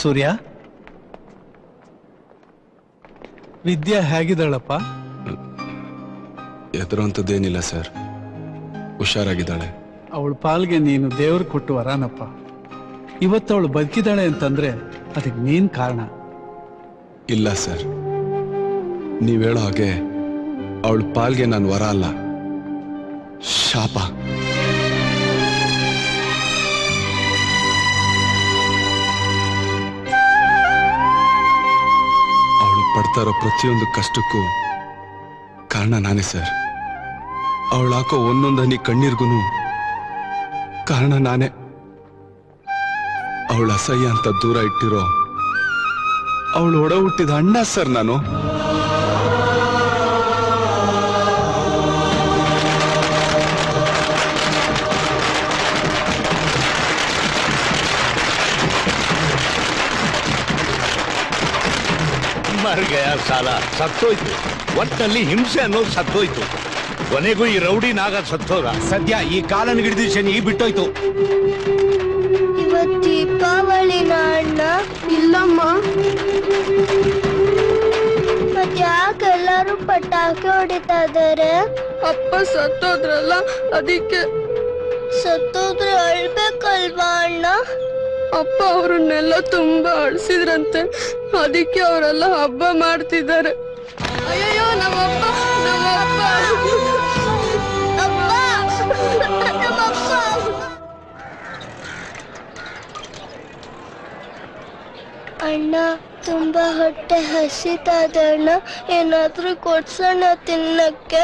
ಸೂರ್ಯ, ವಿದ್ಯಾ ಹೇಗಿದ್ದಾಳಪ್ಪ? ಎದುರುವಂಥದ್ದೇನಿಲ್ಲ sir, ಹುಷಾರಾಗಿದ್ದಾಳೆ. ಅವಳ ಪಾಲ್ಗೆ ನೀನು ದೇವ್ರು ಕೊಟ್ಟು ವರಾನಪ್ಪ. ಇವತ್ತು ಅವಳು ಬದುಕಿದ್ದಾಳೆ ಅಂತಂದ್ರೆ ಅದಕ್ಕೆ ನೀನ್ ಕಾರಣ. ಇಲ್ಲ ಸರ್, ನೀವ್ ಹೇಳೋ ಹಾಗೆ ಅವಳ ಪಾಲ್ಗೆ ನಾನು ವರ ಅಲ್ಲ, ಶಾಪ. ಅವಳು ಪಡ್ತಾ ಇರೋ ಪ್ರತಿಯೊಂದು ಕಷ್ಟಕ್ಕೂ ಕಾರಣ ನಾನೇ ಸರ್. ಅವಳು ಹಾಕೋ ಒಂದೊಂದು ಹನಿ ಕಣ್ಣೀರ್ಗು ಕಾರಣ ನಾನೇ. ಅವಳ ಅಸಹ್ಯ ಅಂತ ದೂರ ಇಟ್ಟಿರೋ ಅವಳು ಒಡ ಹುಟ್ಟಿದ ಅಣ್ಣ ಸರ್ ನಾನು. ಮರ್ಗಯ ಸಾಲ ಸತ್ತೋಯ್ತು, ಒಟ್ಟಲ್ಲಿ ಹಿಂಸೆ ಅನ್ನೋದು ಸತ್ತೋಯ್ತು. ಕೊನೆಗೂ ಈ ರೌಡಿ ನಾಗ ಸತ್ತೋದ. ಸದ್ಯ ಈ ಕಾಲನ್ ಹಿಡಿದು ಶನಿ ಬಿಟ್ಟೋಯ್ತು. ಇವತ್ತು ದೀಪಾವಳಿನ ಅಣ್ಣ? ಇಲ್ಲಮ್ಮ. ಮತ್ ಯಾಕೆ ಎಲ್ಲರೂ ಪಟಾಕಿ ಹೊಡಿತಾ ಇದಾರೆ? ಅಪ್ಪ ಸತ್ತೋದ್ರಲ್ಲ ಅದಕ್ಕೆ. ಸತ್ತೋದ್ರೆ ಅಳ್ಬೇಕಲ್ವಾ ಅಣ್ಣ? ಅಪ್ಪ ಅವ್ರನ್ನೆಲ್ಲ ತುಂಬಾ ಅಳ್ಸಿದ್ರಂತೆ, ಅದಕ್ಕೆ ಅವರೆಲ್ಲ ಹಬ್ಬ ಮಾಡ್ತಿದ್ದಾರೆ. ಅಯ್ಯಯ್ಯೋ ನಮ್ಮಪ್ಪ ಅಣ್ಣ, ತುಂಬಾ ಹೊಟ್ಟೆ ಹಸಿತಾದೆ ಅಣ್ಣ, ಏನಾದ್ರೂ ಕೊಡ್ಸೋಣ ತಿನ್ನಕ್ಕೆ?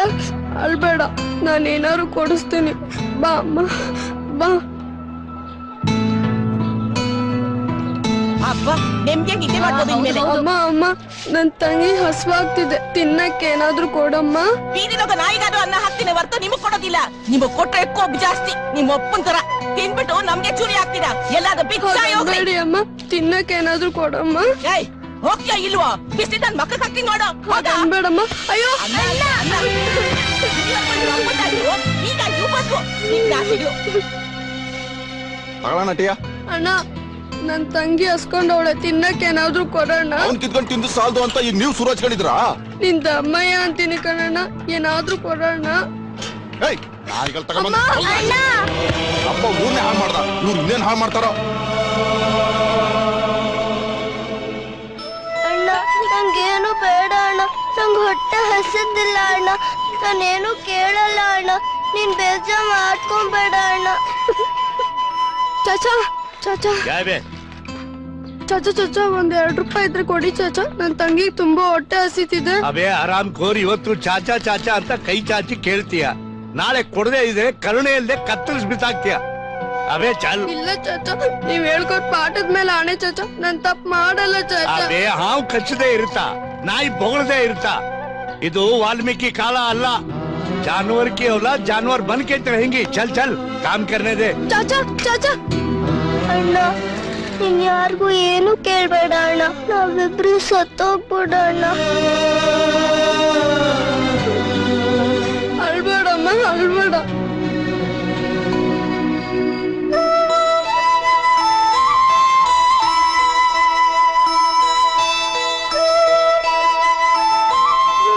ಅಳ್ಬೇಡ, ನಾನೇನಾದ್ರು ಕೊಡಿಸ್ತೀನಿ, ಬಾ ಅಮ್ಮ ಬಾ. ಅಮ್ಮ ಅಮ್ಮ, ನನ್ ತಂಗಿ ಹಸುವಾಗ್ತಿದೆ, ತಿನ್ನಕ್ಕೆ ಏನಾದ್ರೂ ಕೊಡಮ್ಮ. ಬೀದಿಲೋಗ ನಾಯಿಗಾದ್ರು ಅನ್ನ ಹಾಕ್ತೀನಿ ಹೊರತು ನಿಮಗ್ ಕೊಡೋದಿಲ್ಲ. ನಿಮಗ್ ಕೊಟ್ರೆ ಕೊಬ್ಬು ಜಾಸ್ತಿ, ನಿಮ್ಮ ಅಪ್ಪನ್ ತರ ತಿನ್ಬಿಟ್ಟು ನಮ್ಗೆ ಚೂರಿ ಹಾಕ್ತೀರಾ. ಎಲ್ಲಾದ್ರೂ ಬೇಡಿ ಅಮ್ಮ, ತಿನ್ನಕ್ಕೆ ಏನಾದ್ರೂ ಕೊಡಮ್ಮ. ಹೋಗ್ಯಾ ಇಲ್ವಾ? ಬಿಸಿ ನನ್ ಮಕ್ಕಳು ಹಾಕ್ತೀನಿ ನೋಡು. ಬೇಡಮ್ಮ. ಅಯ್ಯೋ ಈಗ ಇವು ಬಂದ್ವು, ಅಣ್ಣ, ನನ್ ತಂಗಿ ಹಸ್ಕೊಂಡವಳೆ, ತಿನ್ನಕ್ಕೆ ಏನಾದ್ರೂ ಕೊಡೋಣ. ಅವ್ನ್ ಕಿತ್ಕೊಂಡು ತಿಂದು ಸಾಲ್ದು ಅಂತ ಈಗ ನೀವು ಸುರಾಜ್ ಗಳಿದ್ರಾ? ನಿನ್ ಅಮ್ಮಯ್ಯ ಅಂತೀನಿ ಕಣಣ್ಣ, ಏನಾದ್ರೂ ಕೊಡೋಣ. ಅಪ್ಪ ಊರ್ನೇ ಹಾಳು ಮಾಡ್ದ, ಇವ್ರು ಇನ್ನೇನ್ ಹಾಳು ಮಾಡ್ತಾರೋ? ಅಣ್ಣ, ನಂಗೇನು ಬೇಡ ಅಣ್ಣ, ನಂಗೆ ಹೊಟ್ಟೆ ಹಸಿದಿಲ್ಲ ಅಣ್ಣ, ನಾನೇನು ಕೇಳಲ್ಲ ಅಣ್ಣ, ನೀನ್ ಬೇಜಾರ್ ಮಾಡ್ಕೊಂಬೇಡ ಅಣ್ಣ. ಚಾಚಾ ಚಾಚಾ ಚಾಚಾ ಚಾಚಾ, ಒಂದ್ 2 ರೂಪಾಯಿ ಇದ್ರೆ ಕೊಡಿ ಚಾಚಾ, ನನ್ ತಂಗಿಗೆ ತುಂಬಾ ಹೊಟ್ಟೆ ಹಸಿತಿದೆ. ಅವೇ ಆರಾಮ್ ಕೋರ್, ಇವತ್ತು ಚಾಚಾ ಚಾಚಾ ಅಂತ ಕೈ ಚಾಚಿ ಕೇಳ್ತೀಯ, ನಾಳೆ ಕೊಡದೆ ಇದ್ರೆ ಕರುಣೆ ಇಲ್ದೆ ಕತ್ತರಿಸ್ ಬಿಸಾಕ್ತೀಯ. ಅವೇ ಚಾಲು. ಇಲ್ಲ ಚಾಚಾ, ನೀವ್ ಹೇಳ್ಕೊಟ್ ಪಾಠದ ಮೇಲೆ ಆಣೆ ಚಾಚಾ, ನಾನ್ ತಪ್ಪು ಮಾಡಲ್ಲ ಚಾಚಾ. ಅವೇ ಹಾವು ಕಚ್ಚದೇ ಇರುತ್ತಾ, ನಾಯಿ ಬೊಗಳದೇ ಇರುತ್ತಾ? ಇದು ವಾಲ್ಮೀಕಿ ಕಾಲ ಅಲ್ಲ, ಜಾನುವಾರ್ ಕಿ ಔಲಾದ್ ಜಾನುವಾರ್ ಬನ್ के रहेंगी. चल चल काम करने दे. ಚಾಚಾ ಚಾಚಾ. ಅಣ್ಣ, ನೀನ್ ಯಾರಿಗೂ ಏನು ಕೇಳ್ಬೇಡ ಅಣ್ಣ, ನಾವಿಬ್ರು ಸತ್ತೋಗ್ಬಿಡೋಣ. ಅಳ್ಬೇಡಮ್ಮ, ಅಳ್ಬೇಡ.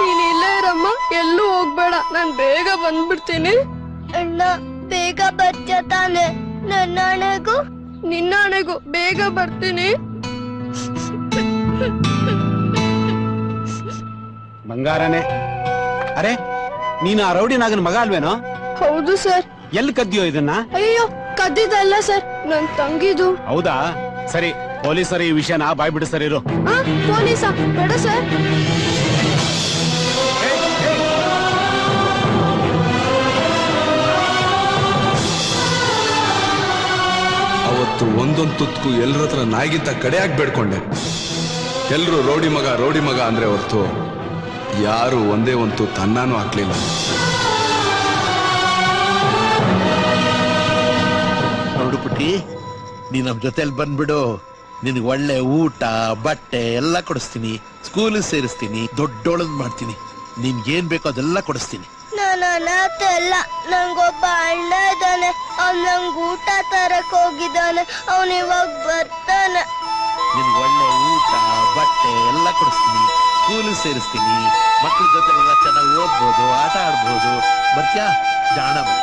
ನೀನ್ ಇಲ್ಲೇ ಇರಮ್ಮ, ಎಲ್ಲೂ ಹೋಗ್ಬೇಡ, ನಾನ್ ಬೇಗ ಬಂದ್ಬಿಡ್ತೀನಿ. ಅಣ್ಣ, ಬೇಗ ಬರ್ತೀಯ ತಾನೆ? ನನ್ನ ಹಣೆಗೂ ನಿನ್ನ ಹಣೆಗೂ ಬೇಗ ಬರ್ತೀನಿ. ಬಂಗಾರನೇ, ಅರೆ ನೀನು ಆ ರೌಡಿ ನಾಗನ ಮಗ ಅಲ್ವೇನೋ? ಹೌದು ಸರ್. ಎಲ್ಲಿ ಕದ್ದಿಯೋ ಇದನ್ನ? ಅಯ್ಯೋ, ಕದ್ದಿದ್ದಲ್ಲ ಸರ್, ನನ್ ತಂಗಿದು. ಹೌದಾ? ಸರಿ, ಪೊಲೀಸರು ಈ ವಿಷಯನ ಬಾಯ್ ಬಿಡಿಸರಿರು. ಪೊಲೀಸ ಬೇಡ ಸರ್. ಅವತ್ತು ಒಂದೊಂದು ತುತ್ಕು ಎಲ್ಲರ ಹತ್ರ ನಾಯಿಗಿಂತ ಕಡೆಯಾಗಿ ಬೇಡ್ಕೊಂಡೆ. ಎಲ್ರು ರೋಡಿ ಮಗ ಅಂದ್ರೆ ಹೊರ್ತು ಯಾರು ಒಂದೇ ಒಂದು ತುತ್ತು ಅನ್ನನೂ ಹಾಕ್ಲಿಲ್ಲ. ನೋಡು ಪುಟ್ಟಿ, ನೀ ನಮ್ ಜೊತೆಲಿ ಬಂದ್ಬಿಡು, ನಿನಗೆ ಒಳ್ಳೆ ಊಟ ಬಟ್ಟೆ ಎಲ್ಲ ಕೊಡಿಸ್ತೀನಿ, ಸ್ಕೂಲ್ ಸೇರಿಸ್ತೀನಿ, ದೊಡ್ಡೋಳದ್ ಮಾಡ್ತೀನಿ, ನಿನ್ಗೇನ್ ಬೇಕೋ ಅದೆಲ್ಲ ಕೊಡಿಸ್ತೀನಿ. ನಾನು ಅನಾಥ ಅಲ್ಲ, ನಂಗೊಬ್ಬ ಅಣ್ಣ ಇದ್ದಾನೆ, ಅವ್ನು ನಂಗೆ ಊಟ ತರಕ್ ಹೋಗಿದ್ದಾನೆ, ಅವನು ಇವಾಗ ಬರ್ತಾನೆ. ನಿನ್ಗೆ ಒಳ್ಳೆ ಊಟ ಬಟ್ಟೆ ಎಲ್ಲ ಕೊಡಿಸ್ತೀನಿ, ಸ್ಕೂಲ್ ಸೇರಿಸ್ತೀನಿ, ಮಕ್ಕಳ ಜೊತೆ ಎಲ್ಲ ಚೆನ್ನಾಗಿ ಓದ್ಬೋದು, ಆಟ ಆಡ್ಬೋದು. ಬರ್ತ್ಯಾ ಜಾಣ ಮನೆ?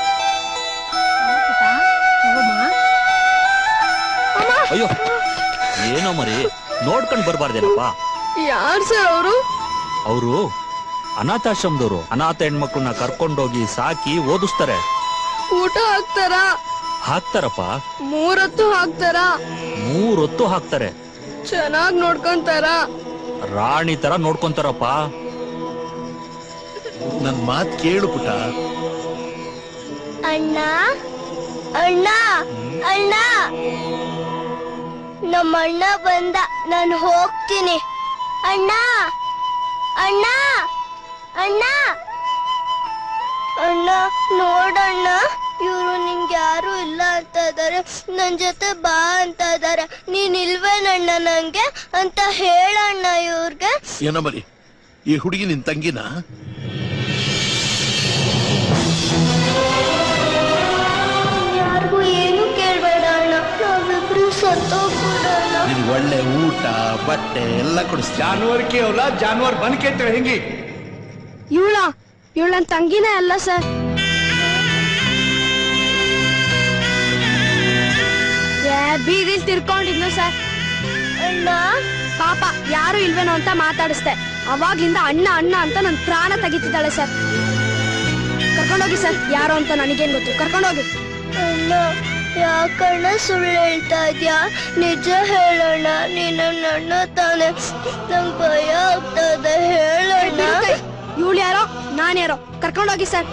ಅಯ್ಯೋ ಏನೋ ಮರಿ, ನೋಡ್ಕೊಂಡ್ ಬರ್ಬಾರ್ದೇನಪ್ಪ. ಯಾರ್ ಸರ್ ಅವರು? ಅವರು ಅನಾಥಾಶ್ರಮದವರು. ಅನಾಥ ಹೆಣ್ಮಕ್ಳನ್ನ ಕರ್ಕೊಂಡೋಗಿ ಸಾಕಿ ಓದಿಸ್ತಾರೆ. ಊಟ ಹಾಕ್ತಾರಾ? ಹಾಕ್ತಾರಪ್ಪ. 3 ಹೊತ್ತು ಹಾಕ್ತಾರಾ? 3 ಹೊತ್ತು ಹಾಕ್ತಾರೆ. ಚೆನ್ನಾಗ್ ನೋಡ್ಕೊಂತಾರ? ರಾಣಿ ತರ ನೋಡ್ಕೊಂತಾರಪ್ಪ. ನನ್ ಮಾತ್ ಕೇಳು ಪುಟ. ಅಣ್ಣ ಅಣ್ಣ ಅಣ್ಣ, ನಮ್ಮ ಅಣ್ಣ ಬಂದ, ನಾನು ಹೋಗ್ತೀನಿ. ಅಣ್ಣ ಅಣ್ಣ ಅಣ್ಣ ಅಣ್ಣ, ನೋಡಣ್ಣ, ಇವ್ರು ನಿಂಗೆ ಯಾರು ಇಲ್ಲ ಅಂತ ಇದಾರೆ, ನನ್ ಜೊತೆ ಬಾ ಅಂತ ಇದಾರೆ. ನೀನ್ ಇಲ್ವೇನಣ್ಣ ನಂಗೆ ಅಂತ ಹೇಳಣ್ಣ ಇವ್ರಿಗೆ. ಏನೋ ಮರಿ, ಈ ಹುಡುಗಿ ನಿನ್ ತಂಗಿನ? ಯಾರಿಗೂ ಏನು ಕೇಳ್ಬೇಡ ಅಣ್ಣ, ನಾವಿಬ್ರು ಸತ್ತೋಗ್ಬಿಡೋಣ. ನಿನ್ಗೆ ಒಳ್ಳೆ ಊಟ ಬಟ್ಟೆ ಎಲ್ಲ ಕೊಡಿಸ್ತೀನಿ. जानवर की औलाद जानवर बन के रहेंगी. ಇವಳ ನನ್ ತಂಗಿನೇ ಅಲ್ಲ ಸರ್. ಬೀದಿಲ್ ತಿರ್ಕೊಂಡಿದ್ನು ಸರ್. ಅಣ್ಣ ಪಾಪ ಯಾರು ಇಲ್ವೇನೋ ಅಂತ ಮಾತಾಡಿಸ್ದೆ. ಅವಾಗ್ಲಿಂದ ಅಣ್ಣ ಅಣ್ಣ ಅಂತ ನನ್ ಪ್ರಾಣ ತೆಗಿತಿದ್ದಾಳೆ ಸರ್. ಕರ್ಕೊಂಡೋಗಿ ಸರ್, ಯಾರು ಅಂತ ನನಗೇನ್ ಗೊತ್ತು, ಕರ್ಕೊಂಡೋಗಿ. ಅಣ್ಣ, ಯಾಕಣ್ಣ ಸುಳ್ಳು ಹೇಳ್ತಾ ಇದ್ಯಾ? ನಿಜ ಹೇಳೋಣ, ನೀನು ನನ್ನ ತಾನೆ, ನಂಗ್ ಭಯ ಆಗ್ತದೆ, ಹೇಳೋಣ. ಇವಳು ಯಾರೋ ನಾನ್ಯಾರೋ, ಕರ್ಕೊಂಡೋಗಿ ಸರ್.